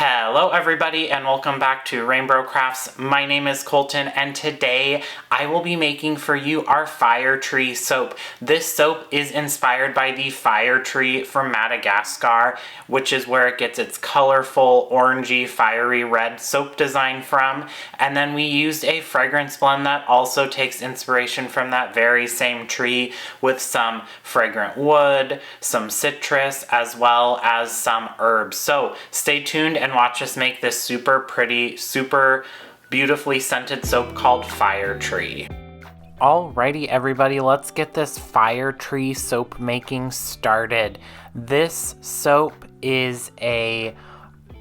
Hello everybody and welcome back to RainBro Crafts. My name is Colton and today I will be making for you our fire tree soap. This soap is inspired by the fire tree from Madagascar, which is where it gets its colorful, orangey, fiery red soap design from. And then we used a fragrance blend that also takes inspiration from that very same tree with some fragrant wood, some citrus, as well as some herbs. So stay tuned and watch us make this super pretty, super beautifully scented soap called Fire Tree. Alrighty everybody, let's get this Fire Tree soap making started. This soap is a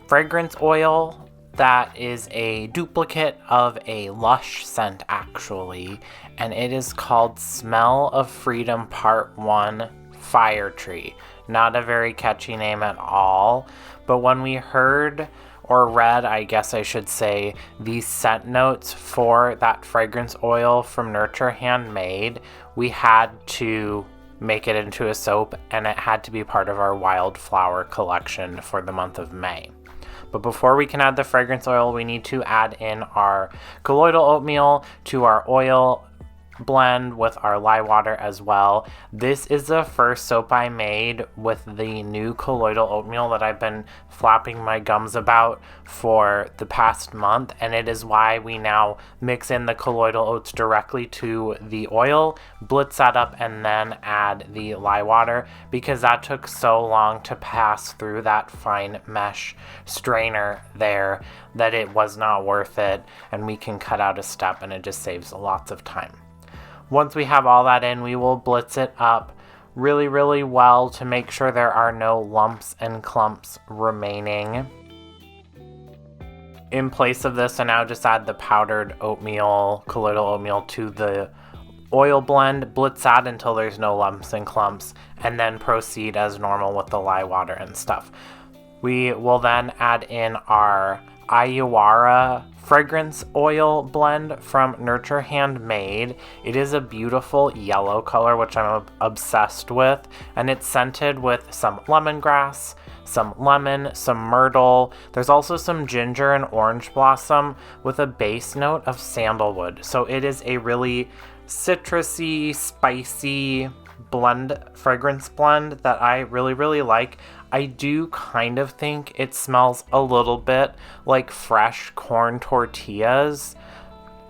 fragrance oil that is a duplicate of a Lush scent actually, and it is called Smell of Freedom Part 1 Fire Tree. Not a very catchy name at all, but when we heard or read, I guess I should say, the scent notes for that fragrance oil from Nurture Handmade, we had to make it into a soap, and it had to be part of our wildflower collection for the month of May. But before we can add the fragrance oil, we need to add in our colloidal oatmeal to our oil blend with our lye water as well. This is the first soap I made with the new colloidal oatmeal that I've been flapping my gums about for the past month, and it is why we now mix in the colloidal oats directly to the oil, blitz that up, and then add the lye water, because that took so long to pass through that fine mesh strainer there that it was not worth it, and we can cut out a step and it just saves lots of time. Once we have all that in, we will blitz it up really well to make sure there are no lumps and clumps remaining. In place of this, I now just add the powdered oatmeal, colloidal oatmeal to the oil blend, blitz that until there's no lumps and clumps, and then proceed as normal with the lye water and stuff. We will then add in our Illawarra fragrance oil blend from Nurture Handmade. It is a beautiful yellow color, which I'm obsessed with, and it's scented with some lemongrass, some lemon, some myrtle. There's also some ginger and orange blossom with a base note of sandalwood. So it is a really citrusy, spicy fragrance blend that I really like. I do kind of think it smells a little bit like fresh corn tortillas,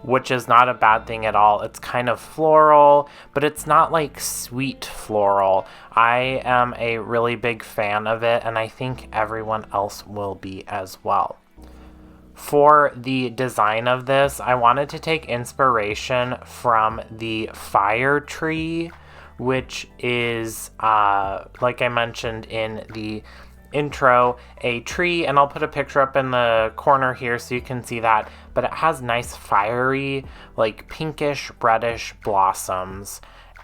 which is not a bad thing at all. It's kind of floral, but it's not like sweet floral. I am a really big fan of it, and I think everyone else will be as well. For the design of this, I wanted to take inspiration from the fire tree, which is, like I mentioned in the intro, a tree, and I'll put a picture up in the corner here so you can see that, but it has nice fiery, like pinkish, reddish blossoms.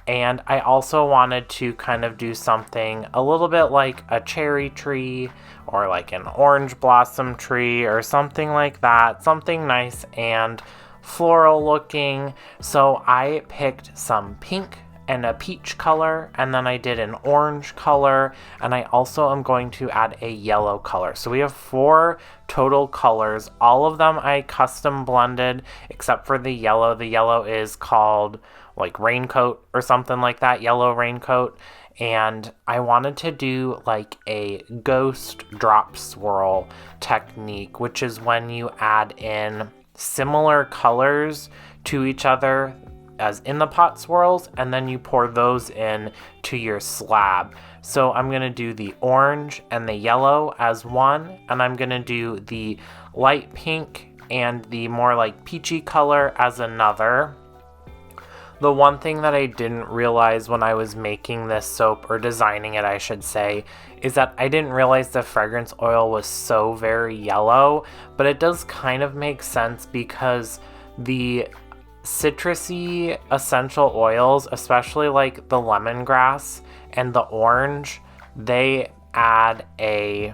And I also wanted to kind of do something a little bit like a cherry tree or like an orange blossom tree or something like that, something nice and floral looking. So I picked some pink and a peach color, and then I did an orange color, and I also am going to add a yellow color. So we have 4 total colors. All of them I custom blended except for the yellow. The yellow is called like raincoat or something like that, yellow raincoat. And I wanted to do like a ghost drop swirl technique, which is when you add in similar colors to each other as in the pot swirls, and then you pour those in to your slab. So I'm going to do the orange and the yellow as one, and I'm going to do the light pink and the more like peachy color as another. The one thing that I didn't realize when I was making this soap, or designing it I should say, is that I didn't realize the fragrance oil was so very yellow, but it does kind of make sense because the citrusy essential oils, especially like the lemongrass and the orange, they add a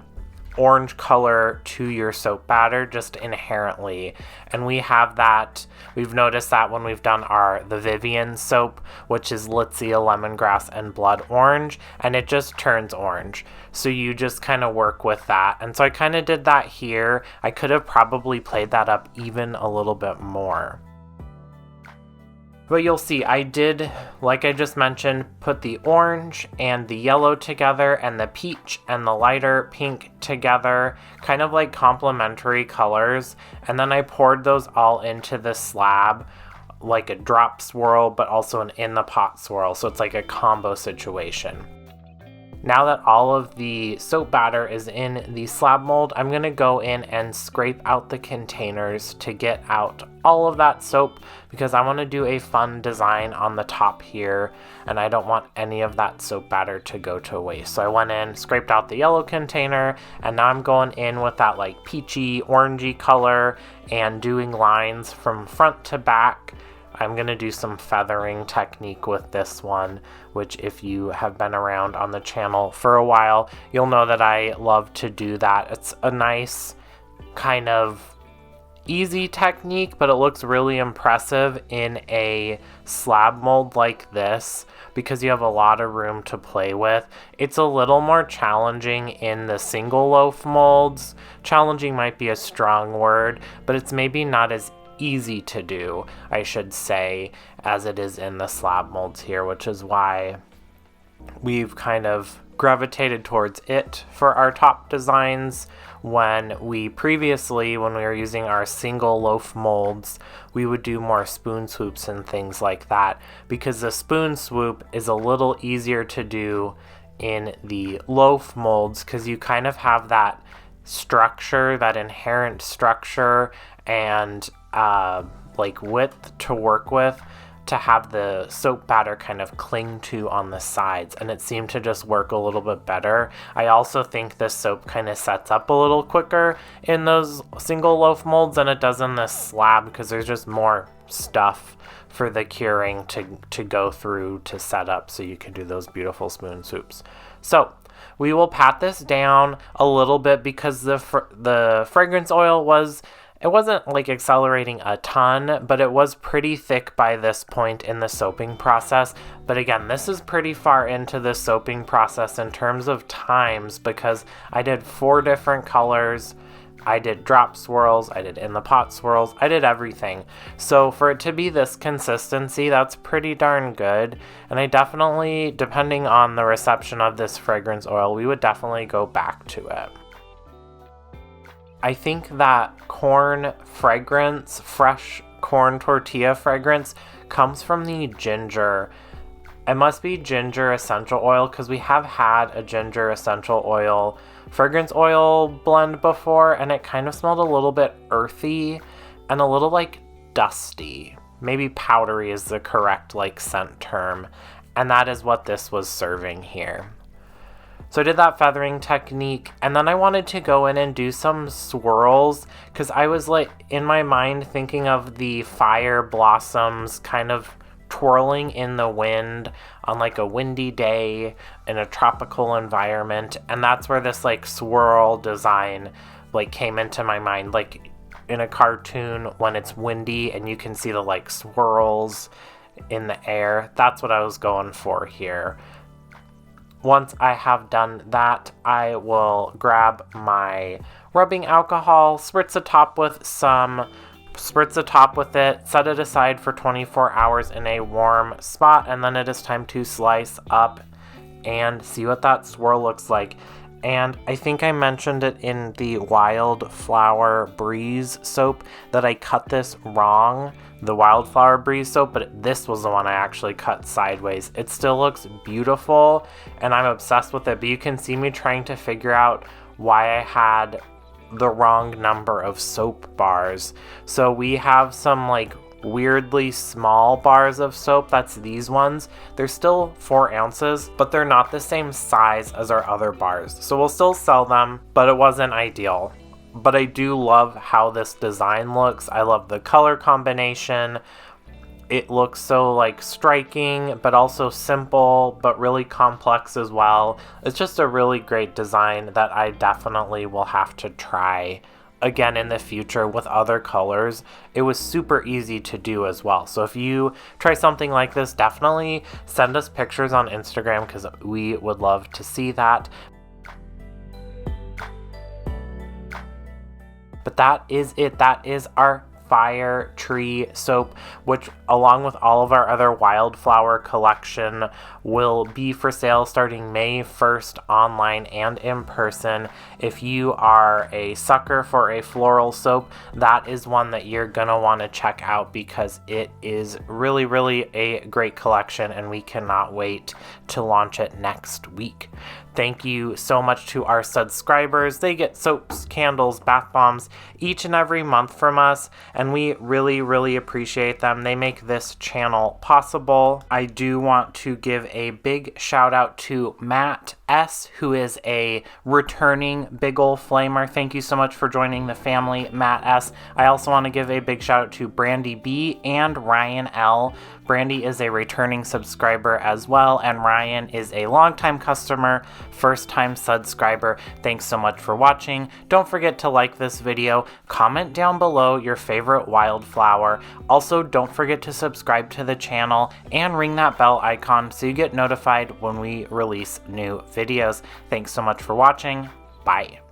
orange color to your soap batter just inherently. And we have that, we've noticed that when we've done the Vivian soap, which is Litsea, lemongrass, and blood orange, and it just turns orange. So you just kind of work with that. And so I kind of did that here. I could have probably played that up even a little bit more. But you'll see, I did, like I just mentioned, put the orange and the yellow together and the peach and the lighter pink together, kind of like complementary colors. And then I poured those all into the slab, like a drop swirl, but also an in the pot swirl. So it's like a combo situation. Now that all of the soap batter is in the slab mold, I'm going to go in and scrape out the containers to get out all of that soap, because I want to do a fun design on the top here and I don't want any of that soap batter to go to waste. So I went in, scraped out the yellow container, and now I'm going in with that like peachy, orangey color and doing lines from front to back. I'm going to do some feathering technique with this one, which if you have been around on the channel for a while, you'll know that I love to do that. It's a nice kind of easy technique, but it looks really impressive in a slab mold like this because you have a lot of room to play with. It's a little more challenging in the single loaf molds. Challenging might be a strong word, but it's maybe not as easy to do, I should say, as it is in the slab molds here, which is why we've kind of gravitated towards it for our top designs. When we were using our single loaf molds, we would do more spoon swoops and things like that, because the spoon swoop is a little easier to do in the loaf molds because you kind of have that structure, that inherent structure and like width to work with, to have the soap batter kind of cling to on the sides, and it seemed to just work a little bit better. I also think this soap kind of sets up a little quicker in those single loaf molds than it does in this slab, because there's just more stuff for the curing to go through to set up so you can do those beautiful spoon swoops. So we will pat this down a little bit because the fragrance oil wasn't like accelerating a ton, but it was pretty thick by this point in the soaping process. But again, this is pretty far into the soaping process in terms of times, because I did 4 different colors. I did drop swirls, I did in the pot swirls, I did everything. So for it to be this consistency, that's pretty darn good. And I definitely, depending on the reception of this fragrance oil, we would definitely go back to it. I think that corn fragrance, fresh corn tortilla fragrance, comes from the ginger. It must be ginger essential oil, because we have had a ginger essential oil fragrance oil blend before, and it kind of smelled a little bit earthy and a little like dusty. Maybe powdery is the correct like scent term, and that is what this was serving here. So I did that feathering technique, and then I wanted to go in and do some swirls, because I was like in my mind thinking of the fire blossoms kind of twirling in the wind on like a windy day in a tropical environment, and that's where this like swirl design like came into my mind, like in a cartoon when it's windy and you can see the like swirls in the air. That's what I was going for here. Once I have done that, I will grab my rubbing alcohol, spritz the top with it, set it aside for 24 hours in a warm spot, and then it is time to slice up and see what that swirl looks like. And I think I mentioned it in the Wildflower Breeze soap that I cut this wrong, the Wildflower Breeze soap, but this was the one I actually cut sideways. It still looks beautiful and I'm obsessed with it, but you can see me trying to figure out why I had the wrong number of soap bars. So we have some like weirdly small bars of soap. That's these ones. They're still 4 ounces, but they're not the same size as our other bars. So we'll still sell them, but it wasn't ideal. But I do love how this design looks. I love the color combination. It looks so like striking, but also simple, but really complex as well. It's just a really great design that I definitely will have to try again in the future with other colors. It was super easy to do as well. So if you try something like this, definitely send us pictures on Instagram because we would love to see that. But that is it. That is our Fire Tree soap, which along with all of our other wildflower collection will be for sale starting May 1st online and in person. If you are a sucker for a floral soap, that is one that you're gonna want to check out because it is really a great collection and we cannot wait to launch it next week. Thank you so much to our subscribers. They get soaps, candles, bath bombs each and every month from us, and we really appreciate them. They make this channel possible. I do want to give a big shout out to Matt S., who is a returning big ol' flamer. Thank you so much for joining the family, Matt S. I also want to give a big shout out to Brandy B. and Ryan L. Brandy is a returning subscriber as well, and Ryan is a longtime customer, first-time subscriber. Thanks so much for watching. Don't forget to like this video, comment down below your favorite wildflower. Also, don't forget to subscribe to the channel and ring that bell icon so you get notified when we release new videos. Thanks so much for watching. Bye.